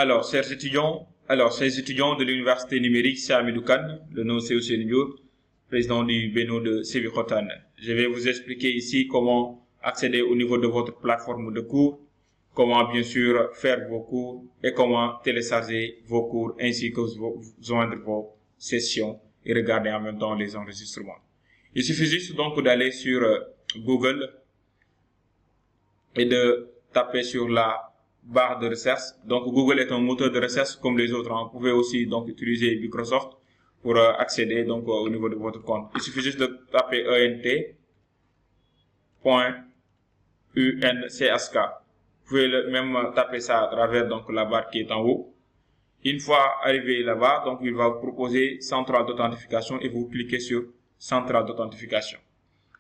Chers étudiants de l'université numérique Hamidou Kane, le nom c'est Ousseynou Diop, président du Beno de Sébikotane. Je vais vous expliquer ici comment accéder au niveau de votre plateforme de cours, comment bien sûr faire vos cours et comment télécharger vos cours ainsi que joindre vos sessions et regarder en même temps les enregistrements. Il suffit juste donc d'aller sur Google et de taper sur la barre de recherche. Donc Google est un moteur de recherche comme les autres. Vous pouvez aussi donc utiliser Microsoft pour accéder donc au niveau de votre compte. Il suffit juste de taper ent.unchk. Vous pouvez même taper ça à travers donc la barre qui est en haut. Une fois arrivé là-bas, donc il va vous proposer centrale d'authentification et vous cliquez sur centrale d'authentification.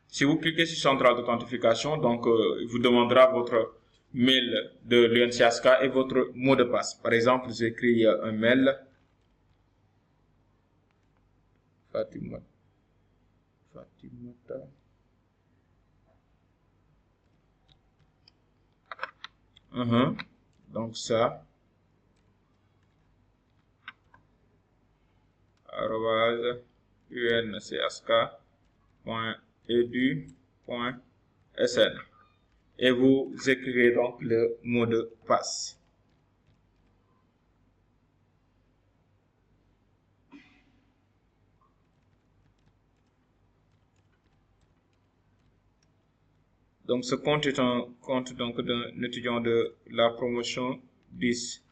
Si vous cliquez sur centrale d'authentification, donc il vous demandera votre mail de l'UNCHK et votre mot de passe. Par exemple, j'écris un mail Fatimata. Donc ça @unchk.edu.sn et vous écrivez donc le mot de passe. Donc ce compte est un compte donc d'un étudiant de la promotion 10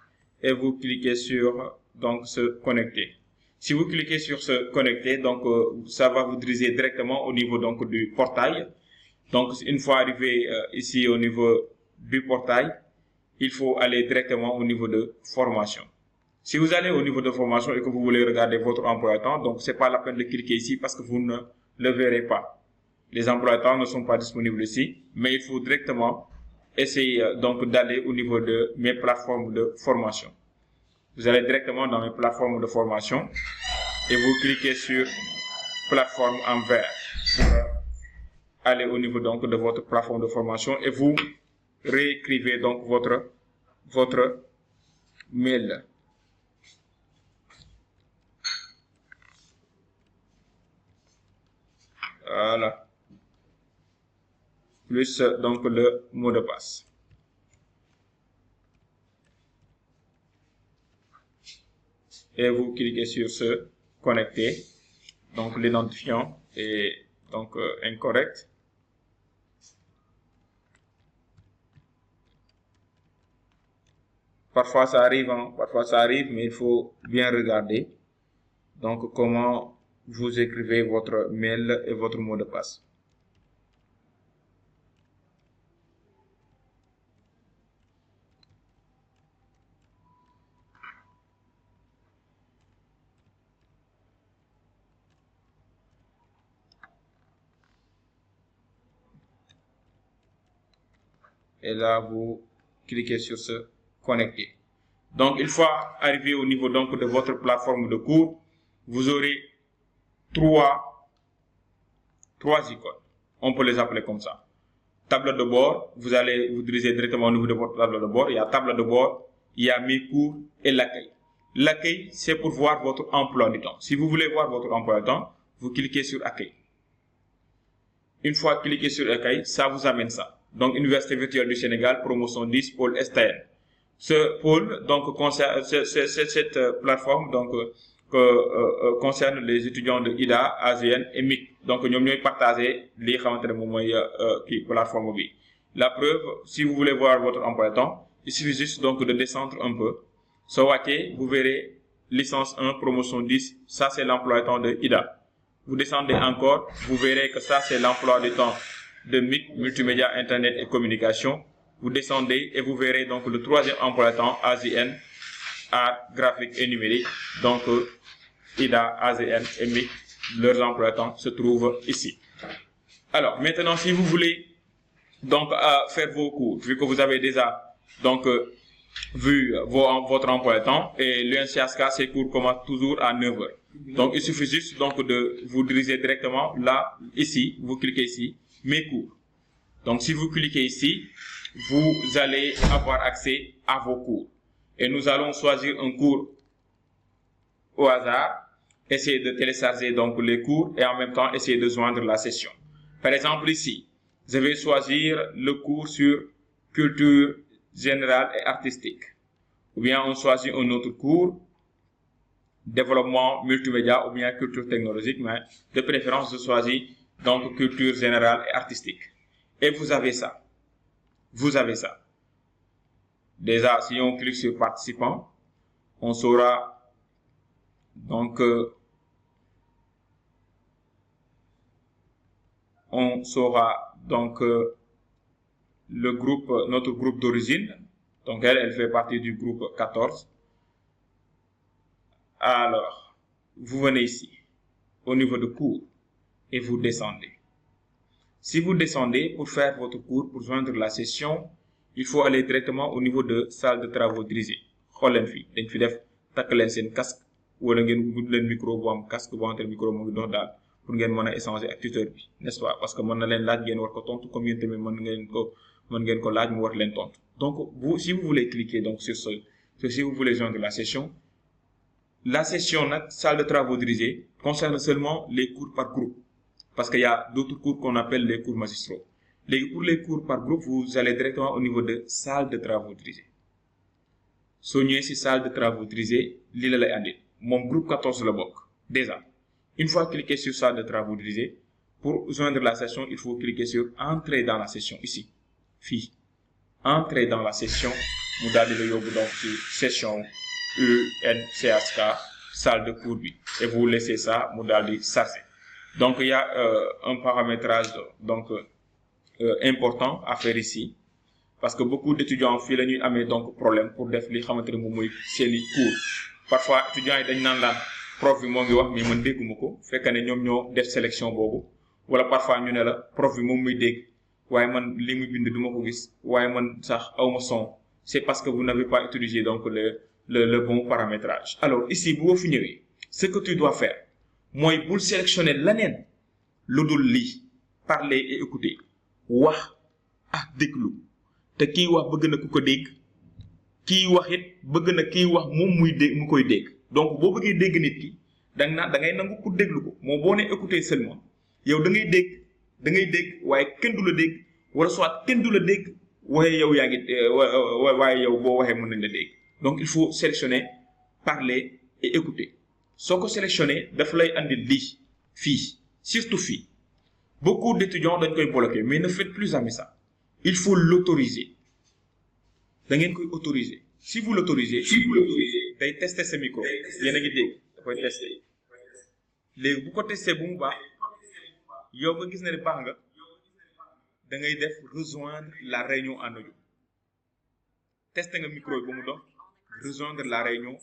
et vous cliquez sur donc se connecter. Si vous cliquez sur se connecter, donc ça va vous diriger directement au niveau donc du portail. Donc une fois arrivé ici au niveau du portail, il faut aller directement au niveau de formation. Si vous allez au niveau de formation et que vous voulez regarder votre emploi du temps, donc c'est pas la peine de cliquer ici parce que vous ne le verrez pas. Les emplois du temps ne sont pas disponibles ici, mais il faut directement essayer donc d'aller au niveau de mes plateformes de formation. Vous allez directement dans mes plateformes de formation et vous cliquez sur plateforme en vert pour aller au niveau donc de votre plateforme de formation et vous réécrivez donc votre mail. Voilà. Plus donc le mot de passe. Et vous cliquez sur se connecter. Donc l'identifiant est donc incorrect. Parfois ça arrive, mais il faut bien regarder. Donc comment vous écrivez votre mail et votre mot de passe. Et là vous cliquez sur se connecter. Donc une fois arrivé au niveau donc de votre plateforme de cours, vous aurez trois icônes. On peut les appeler comme ça. Table de bord, vous allez vous diriger directement au niveau de votre table de bord. Il y a table de bord, il y a mes cours et l'accueil. L'accueil, c'est pour voir votre emploi du temps. Si vous voulez voir votre emploi du temps, vous cliquez sur accueil. Une fois cliqué sur accueil, ça vous amène ça. Donc, Université virtuelle du Sénégal, promotion 10, pôle STN. Ce pôle, donc, concerne cette plateforme, donc, concerne les étudiants de IDA, AGN et MIC. Donc, nous allons partager les plateforme. La preuve, si vous voulez voir votre emploi de temps, il suffit juste donc de descendre un peu. Vous verrez licence 1, promotion 10, ça c'est l'emploi de temps de IDA. Vous descendez encore, vous verrez que ça c'est l'emploi du temps de MIC, multimédia, internet et communication. Vous descendez et vous verrez donc le troisième emploi de temps, AGN, art, graphique et numérique. Donc IDA, AGN et MIC, leurs emplois de temps se trouvent ici. Alors maintenant, si vous voulez donc faire vos cours, vu que vous avez déjà donc vu votre emploi de temps, et l'UNCHK ses cours commencent toujours à 9h. Donc il suffit juste donc de vous diriger directement là, ici, vous cliquez ici, mes cours. Donc si vous cliquez ici, vous allez avoir accès à vos cours. et nous allons choisir un cours au hasard, essayer de télécharger donc les cours et en même temps essayer de joindre la session. Par exemple ici, je vais choisir le cours sur culture générale et artistique. Ou bien on choisit un autre cours, développement multimédia ou bien culture technologique, mais de préférence je choisis donc culture générale et artistique. Et vous avez ça. Vous avez ça. Déjà, si on clique sur participants, on saura donc le groupe, notre groupe d'origine. Donc elle fait partie du groupe 14. Alors, vous venez ici, au niveau de cours, et vous descendez. Si vous descendez pour faire votre cours, pour joindre la session, il faut aller directement au niveau de salle de travaux dirigés. xool leen fii dañ fi def takk leen seen casque wala ngeen gudd leen micro bu am casque bu am micro mu ngi dox daal pour ngeen mën a échanger ak tuteur bi, n'est-ce pas, parce que mën na leen laaj ngeen war ko tontu comme yéen tamit mën ngeen ko laaj mu war leen tontu. Donc si vous voulez cliquer donc sur si vous voulez joindre la session nag salle de travaux dirigés concerne seulement les cours par groupe. Parce qu'il y a d'autres cours qu'on appelle les cours magistraux. Pour les cours par groupe, vous allez directement au niveau de salle de travaux dirigés. soo ñëwee ci salle de travaux dirigés lii la lay andil moom groupe 14 la bokk. Déjà, une fois cliqué sur salle de travaux dirigés, pour joindre la session, il faut cliquer sur entrer dans la session ici. Fii entrer dans la session mu daal di la yóbbu donc ci session UNCHK salle de cours bi et vous laissez ça mu daal di charger. Donc il y a un paramétrage donc important à faire ici parce que beaucoup d'étudiants fii la ñuy amee donc problème pour def li xamante ne moom mooy seeni cours. Parfois étudiants yi dañ naan laan prof bi moo ngi wax mais man dégguma ko fekk ne ñoom ñoo def sélection boobu wala parfois ñu ne la prof bi moom muy dégg waaye man li muy bind duma ko gis waaye man sax awma son. C'est parce que vous n'avez pas utilisé donc le bon paramétrage. Alors ici boo fi ñëwee ce que tu dois faire mooy bul sélectionner leneen lu dul lii parler et écouter wax ak déglu te kii wax bëgg na ku ko dégg kii wax it bëgg na kii wax moom muy dégg mu koy dégg. Donc boo bëggee dégg nit ki da ngay nangu pour déglu ko moo boo nee écouter seulement yow da ngay dégg waaye kenn du la dégg wala soit kenn du la dégg waaye yow yaa ngi waaye yow boo waxee mën nañ la dégg. Donc il faut sélectionner parler et écouter. soo ko sélectionné daf lay andi lii fii surtout fii beaucoup d'étudiants dañ koy bloquer mais ne faites plus jamais ça. Il faut l'autoriser da ngeen koy autoriser si vous l'autorisez day tester sa micro yéen a ngi dégg da koy tester léegi bu ko tester bu mu baax yow nga gis ne baax nga da ngay def rejoindre la réunion en audio tester nga micro bi ba mu dox rejoindre la réunion.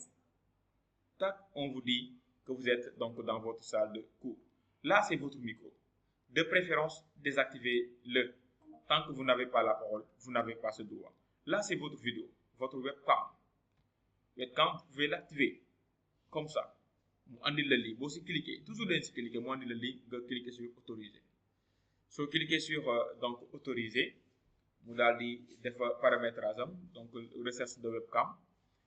Tac, on vous dit que vous êtes donc dans votre salle de cours. Là, c'est votre micro. De préférence, désactivez-le. Tant que vous n'avez pas la parole, vous n'avez pas ce droit. Là, c'est votre vidéo, votre webcam. Webcam, vous pouvez l'activer comme ça. Vous andil le lien. Vous cliquez, toujours dans ce cliquez, vous andil le lien, vous cliquez sur autoriser. Si vous cliquez sur donc autoriser, vous allez faire paramétrage, donc recherche de webcam.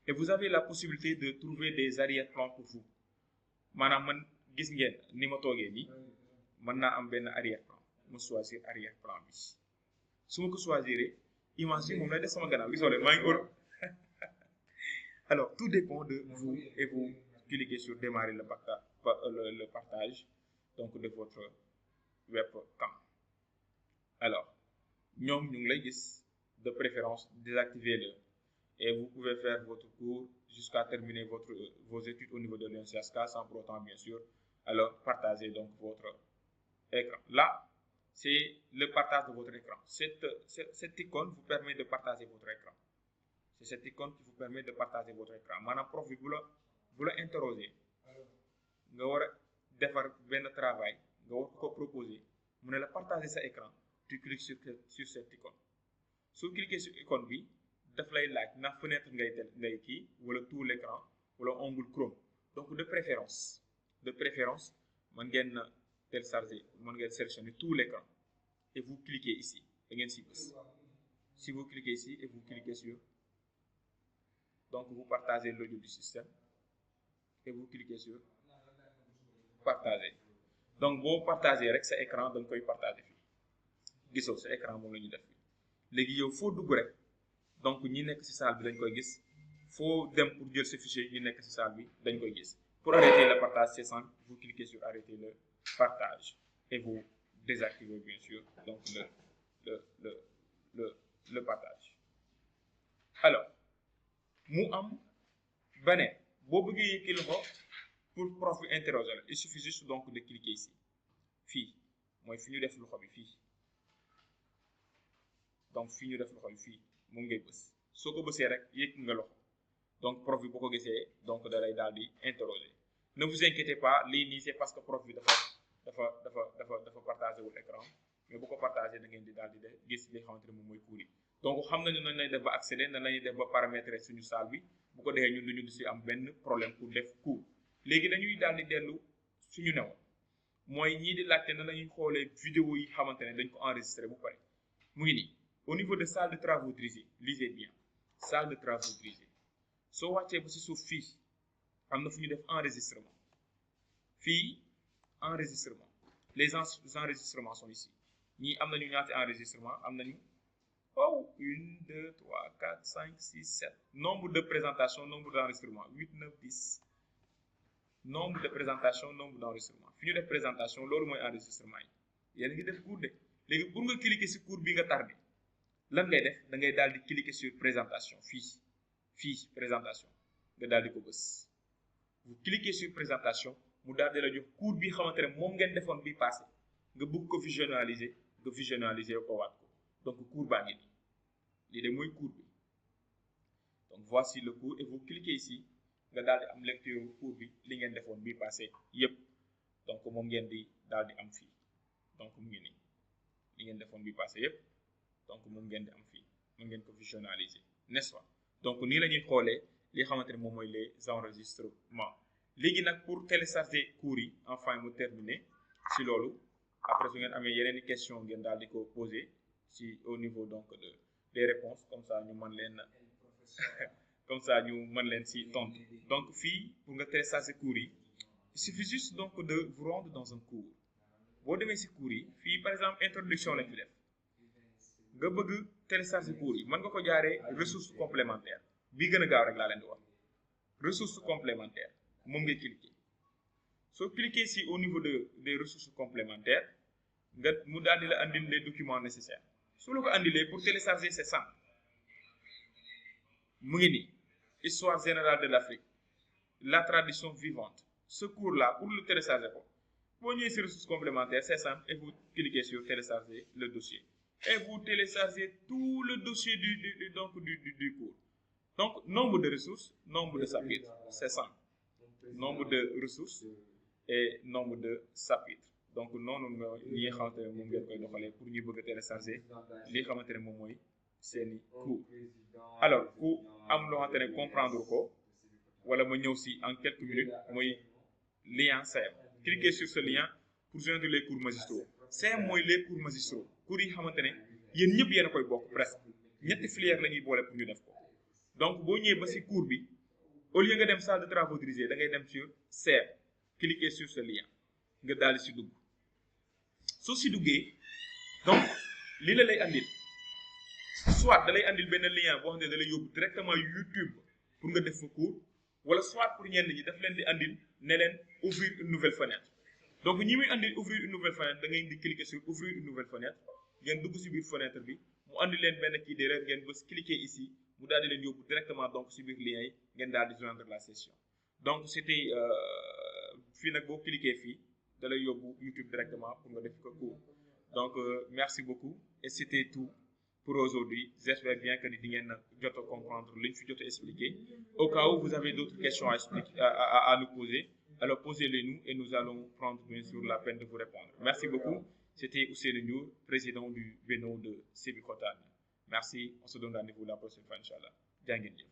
Et vous avez la possibilité de trouver des arrière-plans pour vous. Maanaam man gis ngeen ni ma toogee nii mën naa am benn arrière-plan ma choisir arrière-plan bi su ma ko choisiree image bi moom lay def sama gannaaw gisoo leen maa ngi ëpp. Alors tout dépend de vous et vous cliquez sur démarrer le partage donc de votre webcam. Alors ñoom ñu ngi lay gis de préférence désactivez-le. Et vous pouvez faire votre cours jusqu'à terminer vos études au niveau de l'UNCHK sans pour autant, bien sûr, alors partager donc votre écran. Là, c'est le partage de votre écran. Cette icône vous permet de partager votre écran. C'est cette icône qui vous permet de partager votre écran. Maintenant, prof bi bu la interroger nga war a defar benn travail nga war ko proposer mu ne la partager sa écran tu cliques sur cette icône. Soo cliquer sur icône bi daf lay laaj ndax fenêtre ngay kii wala tout l'écran wala onglet Chrome. Donc de préférence mën ngeen télécharger mën ngeen sélectionner tout l'écran et vous cliquez ici da ngeen si bës si vous cliquez ici et vous cliquez sur donc vous partagez l'audio du système et vous cliquez sur partager. Donc boo partagez rek sa écran da nga koy partager fii gisoo sa écran moom la ñu def fii léegi yow foo dugg rek donc ñi nekk ci salle bi dañ koy gis foo dem pour jël ce fichier ñi nekk ci salle bi dañ koy gis. Pour arrêter le partage, c'est simple, vous cliquez sur arrêter le partage et vous désactivez bien sûr donc le partage. Alors mu am beneen boo bëggee yëkkati loxo pour prof bi interroger la il suffit juste donc de cliquer ici fii mooy fi ñu def loxo bi fii donc fi ñu def loxo bi fii moom ngay bës soo ko bësee rek yëkk nga loxo donc prof bi boo ko gisee donc da lay daal di interroger. Ne vous inquiétez pas lii nii c'est parce que prof bi dafa partagé wul écran mais bu ko partagé da ngeen di daal di gis li xamante ne moom mooy cours yi donc xam nañu nañ lay def ba accéder nan lañuy def ba paramétrer suñu salle bi bu ko defee ñun duñu si am benn problème pour def cours. Léegi dañuy daal di dellu suñu newoon mooy ñii di laajte nan lañuy xoolee vidéo yi xamante ne dañ ko enregistré bu pare mu ngi nii au niveau de salle de travaux dirigés lisez bien salle de travaux dirigés soo wàccee ba si suuf fii am na fu ñu def enregistrement fii enregistrement les enregistrements sont ici ñii am nañu ñaati enregistrement am nañu 1 2 3 4 5 6 7 nombre de présentation nombre d'enregistrement 8 9 10 nombre de présentation nombre d'enregistrement fi ñu def présentation loolu mooy enregistrement yi yéen a ngi def cours de léegi pour nga cliquer ci cours bi nga tardé lan ngay def da ngay daal di cliquer sur présentation fii présentation nga daal di ko bës vous cliquez sur présentation mu daal di la jox cours bi xamante ne moom ngeen defoon bi passé nga bëgg ko visualiser ko waat ko donc cours baa ngi nii lii de mooy cours bi donc voici le cours et vous cliquez ici nga daal di am lecture cours bi li ngeen defoon bi passé yépp donc moom ngeen di daal di am fii donc mu ngi nii li ngeen defoon bi passé yépp donc moom ngeen di am fii mu ngeen ko visualiser n'est-ce pas donc nii la ñuy xoolee li xamante ne moom mooy les enregistrements léegi nag pour télécharger cours yi enfin mu terminer si loolu après su ngeen amee yeneen i question ngeen daal di ko poser si au niveau donc des réponses comme ça ñu mën leen si tontu donc fii pour nga télécharger cours yi il suffit juste donc de vous rendre dans un cours boo demee si cours yi fii par exemple introduction lañ fi def nga bëgg télécharger cours yi mën nga ko jaaree ressources complémentaires bii gën a gaaw rek laa leen di wax ressources complémentaires moom ngay cliquer soo cliquer ici au niveau des ressources complémentaires nga mu daal di la andil les documents nécessaires su la ko andilee pour télécharger c'est simple mu ngi nii histoire générale de l'Afrique la tradition vivante ce cours là pour le télécharger ko boo ñëwee si ressources complémentaires c'est simple et vous cliquez sur télécharger le dossier et vous téléchargez tout le dossier du cours. Donc nombre de ressources, nombre de chapitres, c'est simple. Nombre de ressources et nombre de chapitres. Donc noonu ñi nga xamante ne moom ngeen koy doxalee pour ñu bëgg a télécharger li nga xamante ne moom mooy seeni cours. Alors ku am loo xamante ne comprendre ko wala ma ñëw si en quelques minutes mooy lien CM. Cliquez sur ce lien pour joindre les cours magistraux. CM mooy les cours magistraux cours yi xamante ne yéen ñëpp yéen a koy bokk presque ñetti filière la ñuy boole pour ñu def ko donc boo ñëwee ba ci cours bi au lieu nga dem salle de travaux dirigés da ngay dem sur CM cliquer sur ce lien nga daal di ci dugg soo ci duggee donc lii la lay andil soit da lay andil benn lien boo xam ne da lay yóbbu directement YouTube pour nga def fa cours wala soit pour ñenn ñi daf leen di andil ne leen ouvrir une nouvelle fenêtre. Donc ñi muy andi ouvrir une nouvelle fenêtre da ngay di cliquer sur ouvrir une nouvelle fenêtre ngeen dugg ci biir fenêtre bi mu andi leen benn kii d'erreur ngeen bës cliquer ici mu daal di leen yóbbu directement donc ci biir lien yi ngeen daal di joindre la session donc c'était fii nag boo cliquer fii da lay yóbbu YouTube directement pour nga def ko cours donc merci beaucoup et c'était tout pour aujourd'hui j'espère bien que di ngeen jot a comprendre li ñu fi jot a expliquer au cas où vous avez d'autres questions à nous poser. Alors posez-les nous et nous allons prendre bien sûr la peine de vous répondre. Merci beaucoup. C'était Ousseynou Ndour, président du Beno de Sébikotane. Merci. On se donne rendez-vous la prochaine fois, Inch'Allah. Jaa ngeen jëf.